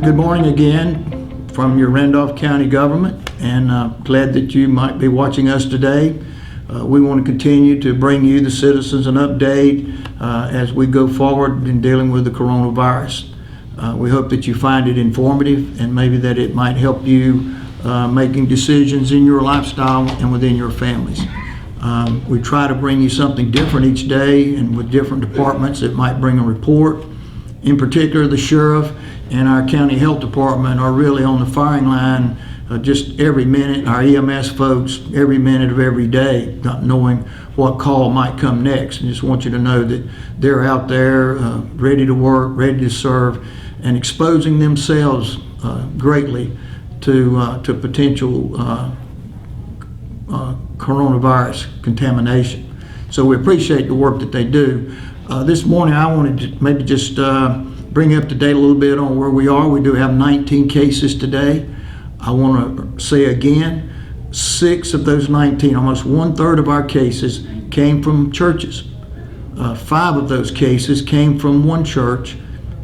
Good morning again from your Randolph County government, and glad that you might be watching us today. We want to continue to bring you, the citizens, an update as we go forward in dealing with the coronavirus. We hope that you find it informative and maybe that it might help you making decisions in your lifestyle and within your families. We try to bring you something different each day, and with different departments that might bring a report. In particular, the sheriff and our county health department are really on the firing line just every minute. Our EMS folks, every minute of every day, not knowing what call might come next. And just want you to know that they're out there ready to work, ready to serve, and exposing themselves greatly to potential coronavirus contamination. So we appreciate the work that they do. This morning I wanted to maybe just bring you up to date a little bit on where we are. We do have 19 cases today. I want to say again, 6 of those 19, almost 1/3 of our cases, came from churches. 5 of those cases came from one church,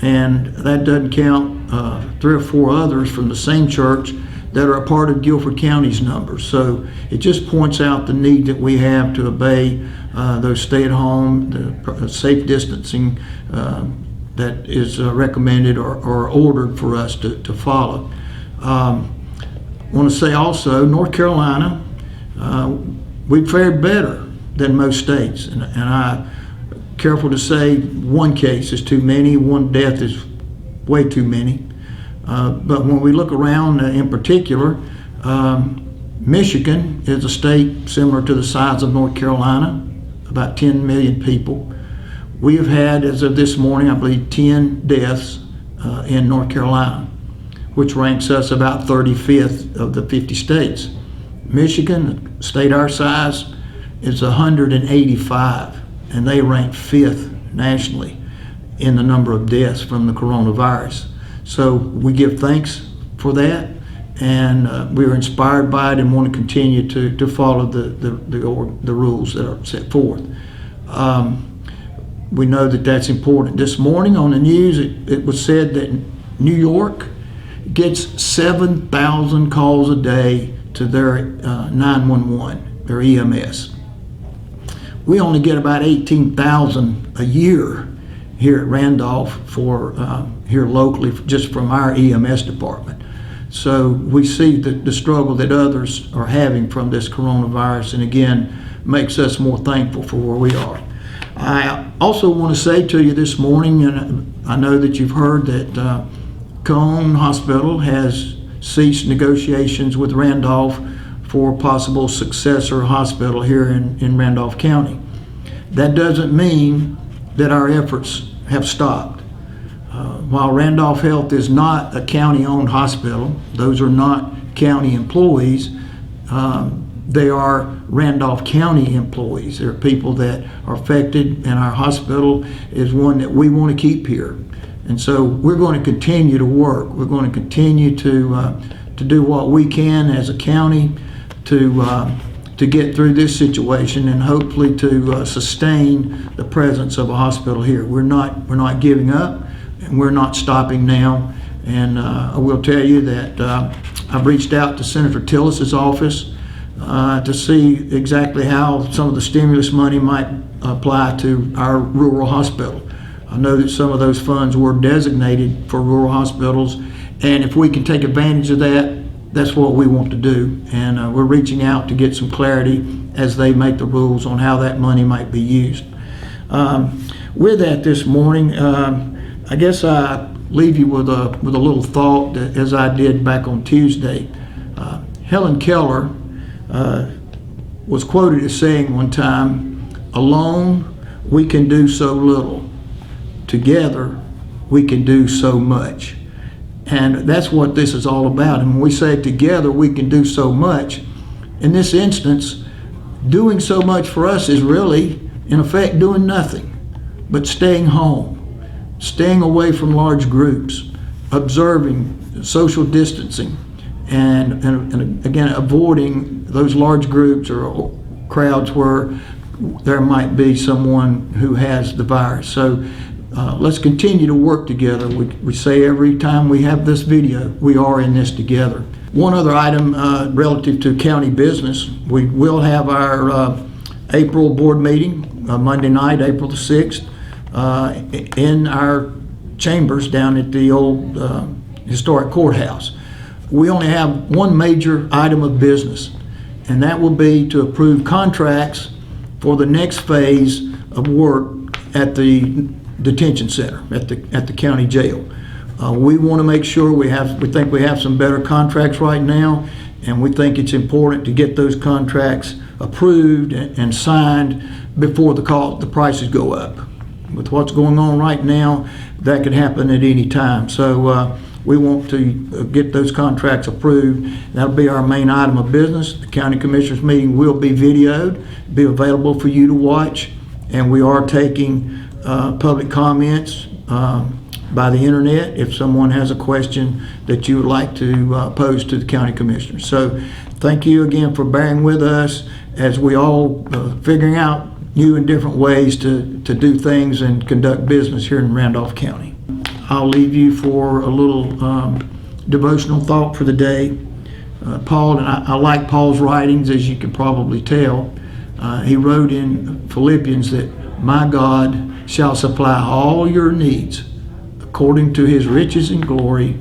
and that doesn't count 3 or 4 others from the same church that are a part of Guilford County's numbers. So it just points out the need that we have to obey those stay-at-home, the safe distancing that is recommended or ordered for us to follow. I want to say also, North Carolina, we've fared better than most states, and I'm careful to say 1 case is too many, 1 death is way too many. But when we look around in particular, Michigan is a state similar to the size of North Carolina, about 10 million people. We have had, as of this morning, I believe 10 deaths in North Carolina, which ranks us about 35th of the 50 states. Michigan, a state our size, is 185, and they rank 5th nationally in the number of deaths from the coronavirus. So we give thanks for that, and we're inspired by it and want to continue to follow the rules that are set forth. We know that that's important. This morning on the news, it was said that New York gets 7,000 calls a day to their 911, their EMS. We only get about 18,000 a year here at Randolph for here locally, just from our EMS department. So we see the struggle that others are having from this coronavirus, and again, makes us more thankful for where we are. I also want to say to you this morning, and I know that you've heard that Cone Hospital has ceased negotiations with Randolph for a possible successor hospital here in Randolph County. That doesn't mean that our efforts have stopped. While Randolph Health is not a county-owned hospital, those are not county employees, they are Randolph County employees. They're people that are affected, and our hospital is one that we want to keep here. And so we're going to continue to work. We're going to continue to do what we can as a county to get through this situation, and hopefully to sustain the presence of a hospital here. We're not giving up, and we're not stopping now. And I will tell you that I've reached out to Senator Tillis's office to see exactly how some of the stimulus money might apply to our rural hospital. I know that some of those funds were designated for rural hospitals, and if we can take advantage of that, that's what we want to do. And we're reaching out to get some clarity as they make the rules on how that money might be used. With that this morning, I guess I leave you with a little thought that, as I did back on Tuesday. Helen Keller was quoted as saying one time, "Alone we can do so little. Together we can do so much." And that's what this is all about. And when we say together we can do so much, in this instance, doing so much for us is really, in effect, doing nothing, but staying home, staying away from large groups, observing social distancing, and again, avoiding those large groups or crowds where there might be someone who has the virus. So let's continue to work together. We say every time we have this video, we are in this together. One other item relative to county business, we will have our April board meeting, Monday night, April the 6th, in our chambers down at the old historic courthouse. We only have one major item of business, and that will be to approve contracts for the next phase of work at the detention center, at the county jail. We want to make sure we think we have some better contracts right now, and we think it's important to get those contracts approved and signed before the prices go up. With what's going on right now, that could happen at any time. So we want to get those contracts approved. That'll be our main item of business. The county commissioners meeting will be videoed, be available for you to watch, and we are taking public comments by the internet if someone has a question that you would like to pose to the county commissioners. So thank you again for bearing with us as we all figuring out new and different ways to do things and conduct business here in Randolph County. I'll leave you for a little devotional thought for the day. Paul, and I like Paul's writings, as you can probably tell. He wrote in Philippians that my God shall supply all your needs according to his riches and glory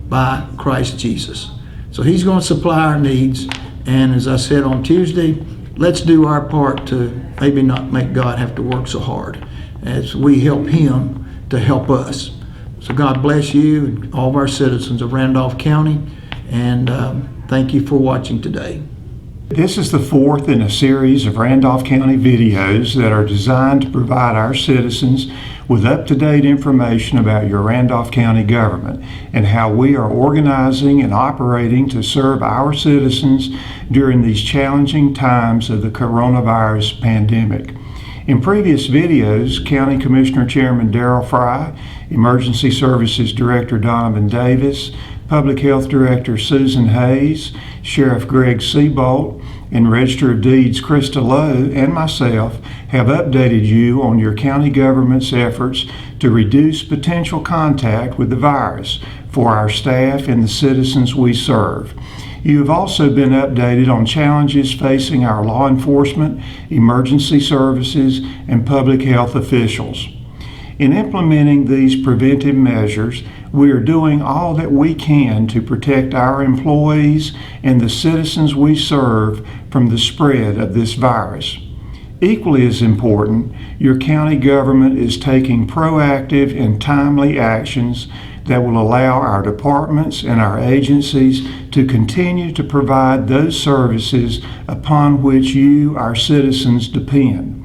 by Christ Jesus. So he's going to supply our needs, and as I said on Tuesday, let's do our part to maybe not make God have to work so hard as we help him to help us. So God bless you and all of our citizens of Randolph County, and thank you for watching today. This is the fourth in a series of Randolph County videos that are designed to provide our citizens with up-to-date information about your Randolph County government and how we are organizing and operating to serve our citizens during these challenging times of the coronavirus pandemic. In previous videos, County Commissioner Chairman Darrell Fry, Emergency Services Director Donovan Davis, Public Health Director Susan Hayes, Sheriff Greg Seabolt, and Register of Deeds Krista Lowe and myself have updated you on your county government's efforts to reduce potential contact with the virus for our staff and the citizens we serve. You have also been updated on challenges facing our law enforcement, emergency services, and public health officials. In implementing these preventive measures, we are doing all that we can to protect our employees and the citizens we serve from the spread of this virus. Equally as important, your county government is taking proactive and timely actions that will allow our departments and our agencies to continue to provide those services upon which you, our citizens, depend.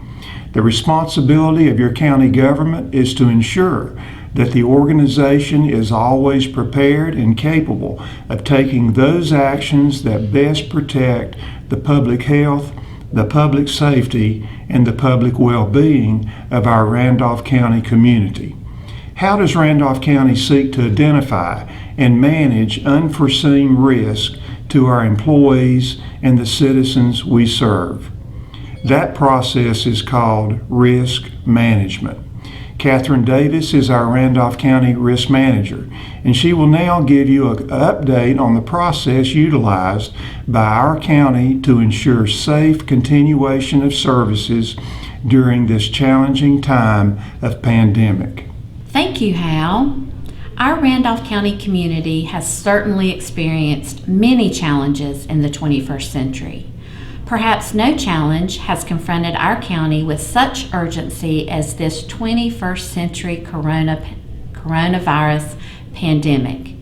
The responsibility of your county government is to ensure that the organization is always prepared and capable of taking those actions that best protect the public health, the public safety, and the public well-being of our Randolph County community. How does Randolph County seek to identify and manage unforeseen risk to our employees and the citizens we serve? That process is called risk management. Catherine Davis is our Randolph County Risk Manager, and she will now give you an update on the process utilized by our county to ensure safe continuation of services during this challenging time of pandemic. Thank you, Hal. Our Randolph County community has certainly experienced many challenges in the 21st century. Perhaps no challenge has confronted our county with such urgency as this 21st century coronavirus pandemic.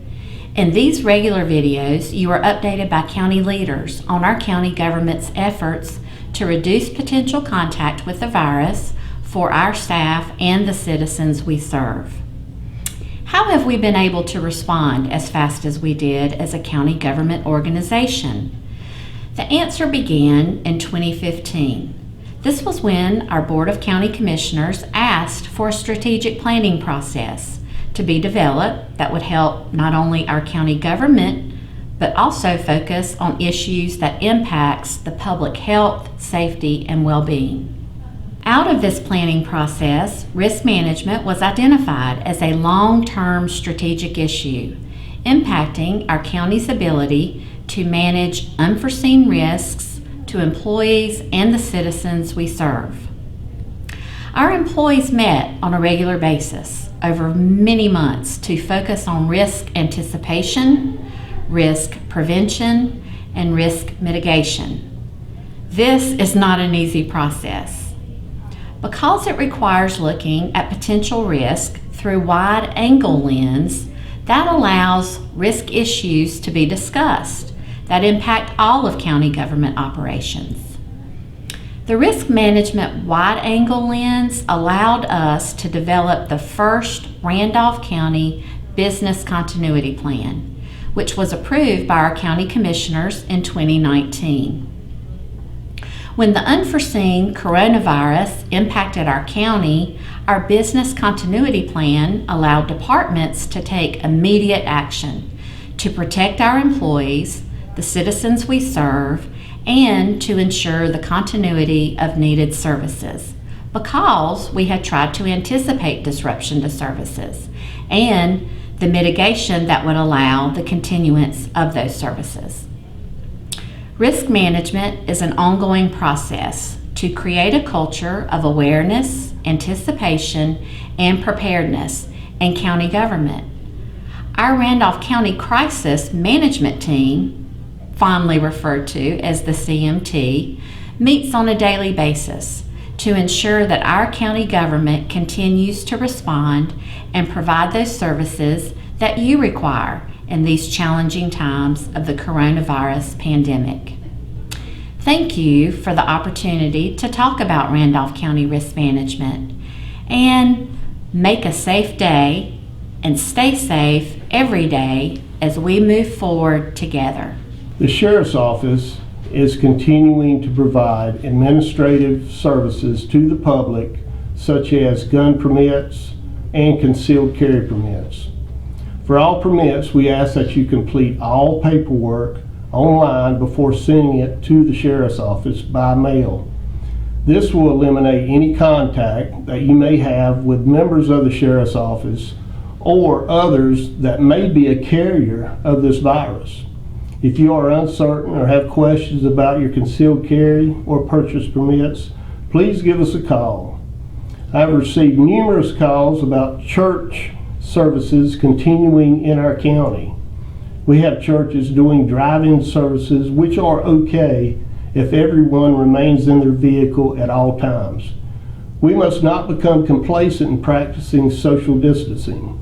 In these regular videos, you are updated by county leaders on our county government's efforts to reduce potential contact with the virus for our staff and the citizens we serve. How have we been able to respond as fast as we did as a county government organization? The answer began in 2015. This was when our Board of County Commissioners asked for a strategic planning process to be developed that would help not only our county government, but also focus on issues that impacts the public health, safety, and well-being. Out of this planning process, risk management was identified as a long-term strategic issue, impacting our county's ability to manage unforeseen risks to employees and the citizens we serve. Our employees met on a regular basis over many months to focus on risk anticipation, risk prevention, and risk mitigation. This is not an easy process. Because it requires looking at potential risk through a wide-angle lens, that allows risk issues to be discussed that impact all of county government operations. The risk management wide-angle lens allowed us to develop the first Randolph County Business Continuity Plan, which was approved by our county commissioners in 2019. When the unforeseen coronavirus impacted our county, our business continuity plan allowed departments to take immediate action to protect our employees, the citizens we serve, and to ensure the continuity of needed services, because we had tried to anticipate disruption to services and the mitigation that would allow the continuance of those services. Risk management is an ongoing process to create a culture of awareness, anticipation, and preparedness in county government. Our Randolph County Crisis Management Team, fondly referred to as the CMT, meets on a daily basis to ensure that our county government continues to respond and provide those services that you require in these challenging times of the coronavirus pandemic. Thank you for the opportunity to talk about Randolph County risk management, and make a safe day and stay safe every day as we move forward together. The Sheriff's Office is continuing to provide administrative services to the public, such as gun permits and concealed carry permits. For all permits, we ask that you complete all paperwork online before sending it to the Sheriff's Office by mail. This will eliminate any contact that you may have with members of the Sheriff's Office or others that may be a carrier of this virus. If you are uncertain or have questions about your concealed carry or purchase permits, please give us a call. I have received numerous calls about church services continuing in our county. We have churches doing drive-in services, which are okay if everyone remains in their vehicle at all times. We must not become complacent in practicing social distancing.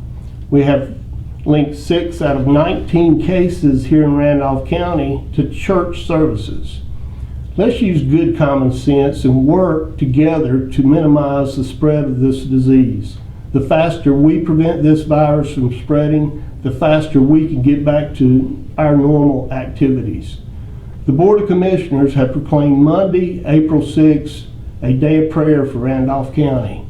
We have linked 6 out of 19 cases here in Randolph County to church services. Let's use good common sense and work together to minimize the spread of this disease. The faster we prevent this virus from spreading, the faster we can get back to our normal activities. The Board of Commissioners have proclaimed Monday, April 6th, a day of prayer for Randolph County.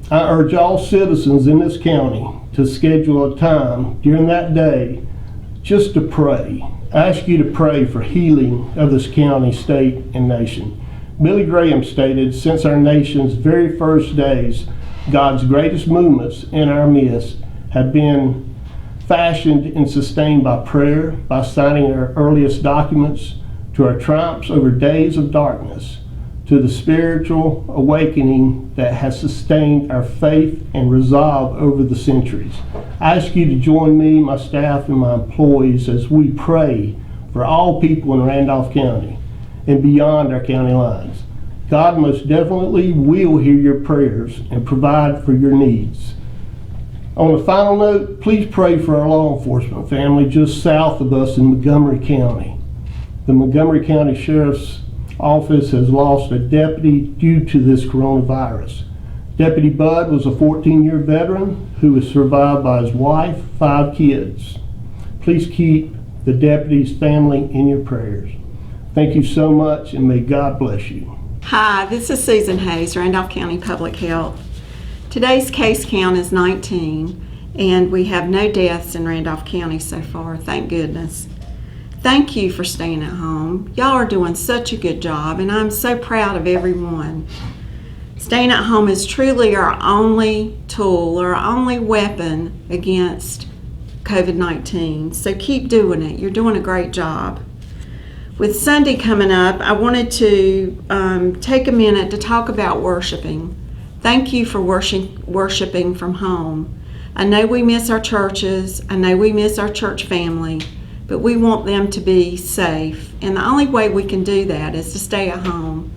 I urge all citizens in this county to schedule a time during that day just to pray. I ask you to pray for healing of this county, state, and nation. Billy Graham stated, since our nation's very first days, God's greatest movements in our midst have been fashioned and sustained by prayer, by signing our earliest documents, to our triumphs over days of darkness, to the spiritual awakening that has sustained our faith and resolve over the centuries. I ask you to join me, my staff, and my employees as we pray for all people in Randolph County and beyond our county lines. God most definitely will hear your prayers and provide for your needs. On a final note, please pray for our law enforcement family just south of us in Montgomery County. The Montgomery County Sheriff's Office has lost a deputy due to this coronavirus. Deputy Bud was a 14-year veteran who was survived by his wife, 5 kids. Please keep the deputy's family in your prayers. Thank you so much, and may God bless you. Hi, this is Susan Hayes, Randolph County Public Health. Today's case count is 19, and we have no deaths in Randolph County so far, thank goodness. Thank you for staying at home. Y'all are doing such a good job, and I'm so proud of everyone. Staying at home is truly our only tool, our only weapon against COVID-19. So keep doing it. You're doing a great job. With Sunday coming up, I wanted to take a minute to talk about worshiping. Thank you for worshiping from home. I know we miss our churches. I know we miss our church family, but we want them to be safe. And the only way we can do that is to stay at home.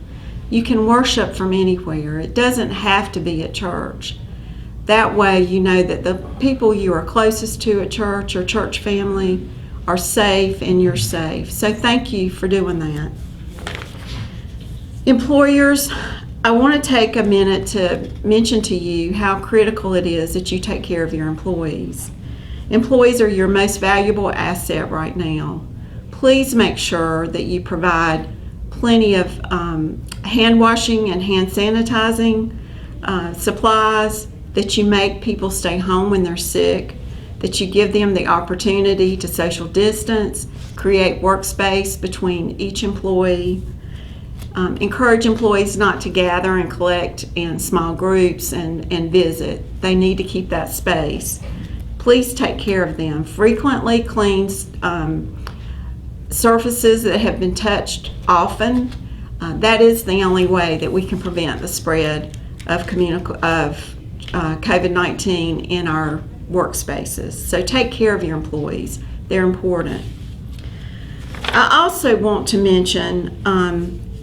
You can worship from anywhere. It doesn't have to be at church. That way you know that the people you are closest to at church or church family are safe and you're safe. So thank you for doing that. Employers, I want to take a minute to mention to you how critical it is that you take care of your employees. Employees are your most valuable asset right now. Please make sure that you provide plenty of hand washing and hand sanitizing supplies, that you make people stay home when they're sick, that you give them the opportunity to social distance, create workspace between each employee. Encourage employees not to gather and collect in small groups and visit. They need to keep that space. Please take care of them. Frequently clean surfaces that have been touched often. That is the only way that we can prevent the spread of COVID-19 in our workspaces. So take care of your employees. They're important. I also want to mention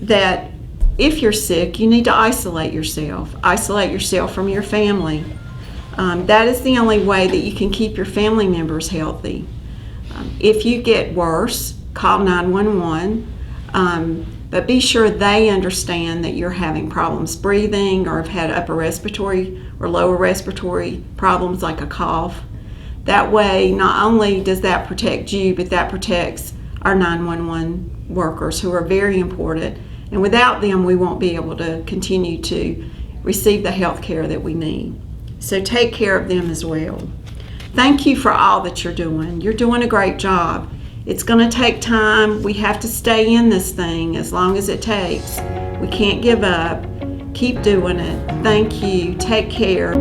that if you're sick, you need to isolate yourself. Isolate yourself from your family. That is the only way that you can keep your family members healthy. If you get worse, call 911, but be sure they understand that you're having problems breathing or have had upper respiratory or lower respiratory problems like a cough. That way, not only does that protect you, but that protects our 911 workers, who are very important. And without them, we won't be able to continue to receive the health care that we need. So take care of them as well. Thank you for all that you're doing. You're doing a great job. It's going to take time. We have to stay in this thing as long as it takes. We can't give up. Keep doing it. Thank you. Take care.